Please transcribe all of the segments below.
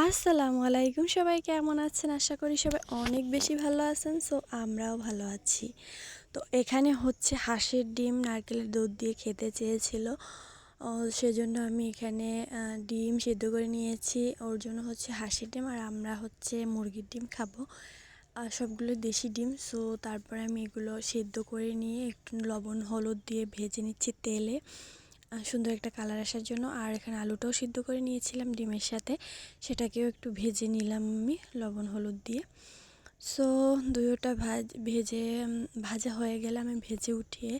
আসসালামু আলাইকুম, সবাই কেমন আছেন? আশা করি সবাই অনেক বেশি ভালো আছেন। সো আমরাও ভালো আছি। তো এখানে হচ্ছে হাঁসের ডিম নারকেলের দুধ দিয়ে খেতে চেয়েছিল, সেজন্য আমি এখানে ডিম সিদ্ধ করে নিয়েছি। ওর জন্য হচ্ছে হাঁসের ডিম আর আমরা হচ্ছে মুরগির ডিম খাবো। আর সবগুলো দেশি ডিম। সো তারপরে আমি এগুলো সিদ্ধ করে নিয়ে একটু লবণ হলুদ দিয়ে ভেজে নিচ্ছি তেলে, সুন্দর একটা কালার আসার জন্য। আর এখানে আলুটাও সিদ্ধ করে নিয়েছিলাম ডিমের সাথে, সেটাকেও একটু ভেজে নিলাম আমি লবণ হলুদ দিয়ে। সো দুইটা ভাজা হয়ে গেলে আমি ভেজে উঠিয়ে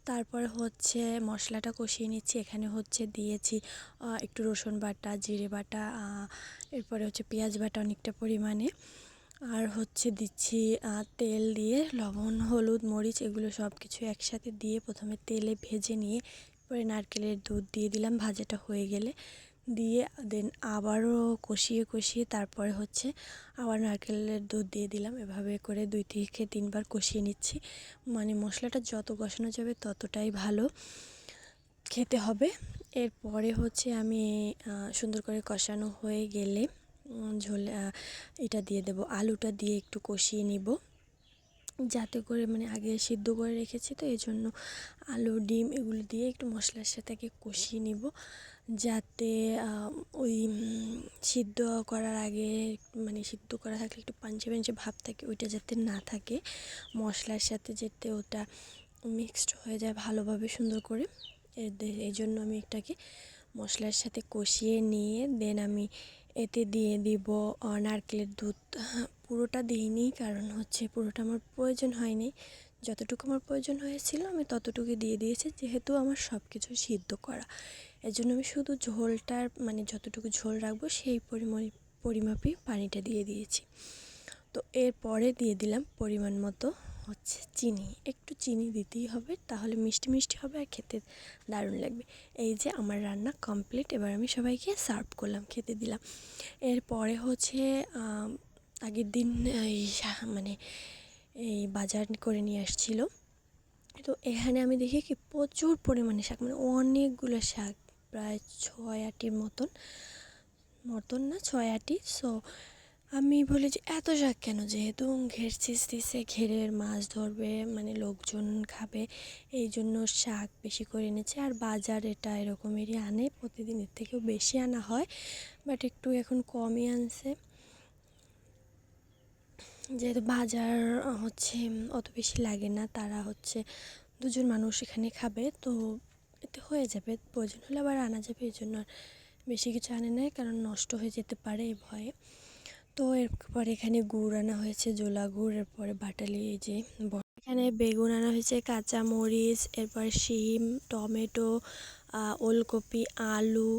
তারপর হচ্ছে মশলাটা কষিয়ে নিচ্ছি। এখানে হচ্ছে দিয়েছি একটু রসুন বাটা, জিরে বাটা, এরপরে হচ্ছে পেঁয়াজ বাটা অনেকটা পরিমাণে, আর হচ্ছে দিচ্ছি তেল দিয়ে লবণ হলুদ মরিচ এগুলো সব কিছু একসাথে দিয়ে প্রথমে তেলে ভেজে নিয়ে পরে নারকেলের দুধ দিয়ে দিলাম ভাজাটা হয়ে গেলে, দিয়ে দেন আবারও কষিয়ে তারপরে হচ্ছে আবার নারকেলের দুধ দিয়ে দিলাম। এভাবে করে 2 থেকে 3 বার কষিয়ে নিচ্ছি। মানে মশলাটা যত কষানো যাবে ততটাই ভালো খেতে হবে। এরপরে হচ্ছে আমি সুন্দর করে কষানো হয়ে গেলে ঝোল এটা দিয়ে দেব, আলুটা দিয়ে একটু কষিয়ে নিব, যাতে করে মানে আগে সিদ্ধ করে রেখেছি তো এই জন্য আলু ডিম এগুলো দিয়ে একটু মশলার সাথে আগে কষিয়ে নিব, যাতে ওই সিদ্ধ করার আগে মানে সিদ্ধ করা থাকলে একটু পাঞ্চে পাঞ্চে ভাব থাকে, ওইটা যাতে না থাকে, মশলার সাথে যাতে ওটা মিক্সড হয়ে যায় ভালোভাবে সুন্দর করে। এই জন্য আমি এটাকে মশলার সাথে কষিয়ে নিয়ে দেন আমি এতে দিয়ে দিব নারকেলের দুধ। পুরোটা দিইনি, কারণ হচ্ছে পুরোটা আমার প্রয়োজন হয়নি, যতটুকু আমার প্রয়োজন হয়েছিল আমি ততটুকু দিয়ে দিয়েছি, যেহেতু আমার সব কিছু সিদ্ধ করা। এর জন্য আমি শুধু ঝোলটার মানে যতটুকু ঝোল রাখবো সেই পরিমাপেই পানিটা দিয়ে দিয়েছি। তো এরপরে দিয়ে দিলাম পরিমাণ মতো হচ্ছে চিনি, একটু চিনি দিতেই হবে, তাহলে মিষ্টি মিষ্টি হবে আর খেতে দারুণ লাগবে। এই যে আমার রান্না কমপ্লিট, এবার আমি সবাইকে সার্ভ করলাম, খেতে দিলাম। এরপরে হচ্ছে আগের দিন মানে এই বাজার করে নিয়ে আসছিল, তো এখানে আমি দেখি কি প্রচুর পরিমাণে শাক, মানে অনেকগুলো শাক, প্রায় 6-8টির মতন না 6-8টি। সো আমি বলি যে এত শাক কেন, যেহেতু ঘের দিছে, ঘেরের মাছ ধরবে মানে লোকজন খাবে, এই জন্য শাক বেশি করে এনেছে। আর বাজার এটা এরকমেরই আনে, প্রতিদিনের থেকেও বেশি আনা হয়, বাট একটু এখন কমই আনছে, যেহেতু বাজার হচ্ছে অত বেশি লাগে না, তারা হচ্ছে 2জন মানুষ এখানে খাবে, তো এতে হয়ে যাবে, প্রয়োজন হলে আবার আনা যাবে, এই জন্য আর বেশি কিছু আনে নাই, কারণ নষ্ট হয়ে যেতে পারে এই ভয়ে। তো এরপরে এখানে গুড় আনা হয়েছে, জোলা গুড়, এরপরে বাটালি, এই যে এখানে বেগুন আনা হয়েছে, কাঁচা মরিচ, এরপর শিম, টমেটো, ওলকপি, আলু,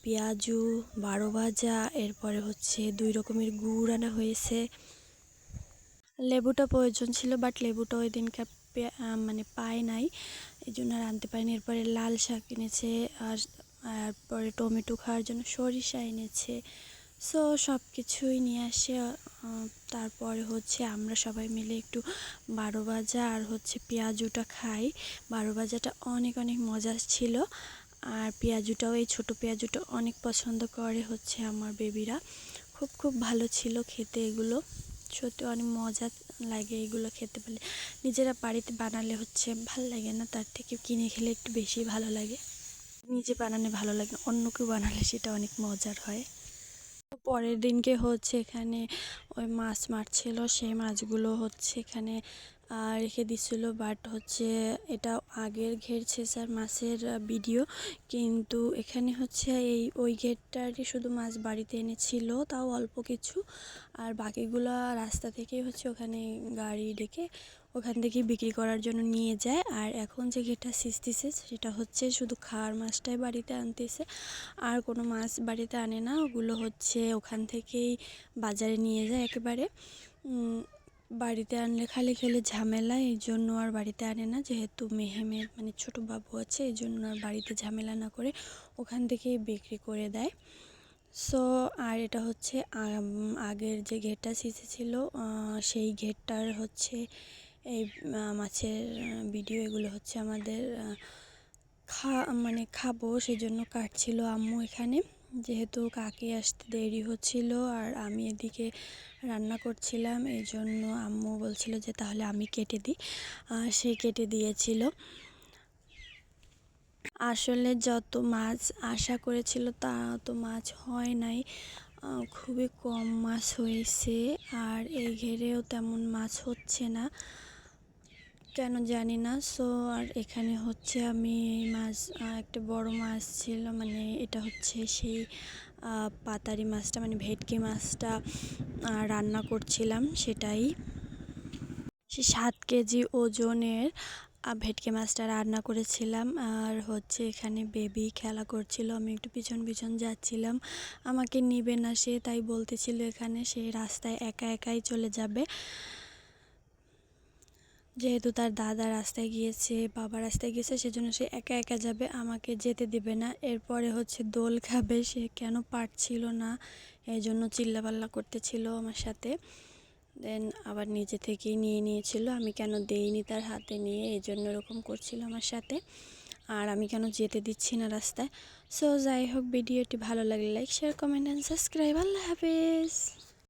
পেঁয়াজু, 12 ভাজা, এরপরে হচ্ছে 2 রকমের গুড় আনা হয়েছে। লেবুটা প্রয়োজন ছিল, বাট লেবুটা ওই দিনকার মানে পায় নাই, এই জন্য আর আনতে পারিনি। এরপরে লাল শাক এনেছে, আর পরে টমেটো খাওয়ার জন্য সরিষা এনেছে। সো সব কিছুই নিয়ে আসে। তারপরে হচ্ছে আমরা সবাই মিলে একটু 12 ভাজা আর হচ্ছে পেঁয়াজুটা খাই। 12 ভাজাটা অনেক অনেক মজা ছিল, আর পেঁয়াজুটাও, এই ছোটো পেঁয়াজুটা অনেক পছন্দ করে হচ্ছে আমার বেবিরা। খুব খুব ভালো ছিল খেতে, এগুলো সত্যি অনেক মজা লাগে এগুলো খেতে পারলে। নিজেরা বাড়িতে বানালে হচ্ছে ভালো লাগে না, তার থেকে কিনে খেলে একটু বেশি ভালো লাগে। নিজে বানালে ভালো লাগে না, অন্য কেউ বানালে সেটা অনেক মজার হয়। পরের দিনকে হচ্ছে এখানে ওই মাছ মারছিল, সেই মাছগুলো হচ্ছে এখানে রেখে দিছিল, বাট হচ্ছে এটা আগের ঘের ছেঁচার মাছের ভিডিও, কিন্তু এখানে হচ্ছে ওই ঘেরটারই শুধু মাছ বাড়িতে এনেছিল, তাও অল্প কিছু, আর বাকিগুলো রাস্তা থেকেই হচ্ছে ওখানে গাড়ি ডেকে ওখান থেকে বিক্রি করার জন্য নিয়ে যায়। আর এখন যে ঘেরটা ছেঁচতেছে সেটা হচ্ছে শুধু খাওয়ার মাছটাই বাড়িতে আনতেছে, আর কোনো মাছ বাড়িতে আনে না, ওগুলো হচ্ছে ওখান থেকেই বাজারে নিয়ে যায় একেবারে। বাড়িতে আনলে খালি খেলে ঝামেলা, এই জন্য আর বাড়িতে আনে না, যেহেতু মেহেমের মানে ছোটো বাবু আছে, এই জন্য আর বাড়িতে ঝামেলা না করে ওখান থেকেই বিক্রি করে দেয়। সো আর এটা হচ্ছে আগের যে ঘেরটা ছিল সেই ঘেরটার হচ্ছে এই মাছের ভিডিও, এগুলো হচ্ছে আমাদের মানে খাবো সেই জন্য কাটছিল আম্মু এখানে। যেহেতু কাকি আসতে দেরি হচ্ছিল আর আমি এদিকে রান্না করছিলাম, এই জন্য আম্মু বলছিল যে তাহলে আমি কেটে দিই। সে কেটে দিয়েছিল। আসলে যত মাছ আশা করেছিল তা তো মাছ হয় নাই, খুবই কম মাছ হয়েছে। আর এই ঘেরেও তেমন মাছ হচ্ছে না, কেন জানি না। সো আর এখানে হচ্ছে আমি এই মাছ, একটা বড় মাছ ছিল, মানে এটা হচ্ছে সেই পাতারি মাছটা, মানে ভেটকি মাছটা রান্না করছিলাম। সেটাই সে 7 কেজি ওজনের ভেটকি মাছটা রান্না করেছিলাম। আর হচ্ছে এখানে বেবি খেলা করছিল, আমি একটু পিছন পিছন যাচ্ছিলাম, আমাকে নিবে না সে, তাই বলতেছিল এখানে সে রাস্তায় একা একাই চলে যাবে। যেহেতু তার দাদা রাস্তায় গিয়েছে, বাবা রাস্তায় গিয়েছে, সেজন্য সে একা একা যাবে, আমাকে যেতে দিবে না। এরপরে হচ্ছে দোল খাবে, সে কেন পারছিল না, এই জন্য চিল্লাপাল্লা করতেছিল আমার সাথে। দেন আবার নিজে থেকেই নিয়ে নিয়েছিল, আমি কেন দেইনি তার হাতে নিয়ে, এই জন্য এরকম করছিল আমার সাথে। আর আমি কেন যেতে দিচ্ছি না রাস্তায়। সো যাই হোক, ভিডিওটি ভালো লাগলে like, share, comment and subscribe. আল্লাহ হাফেজ।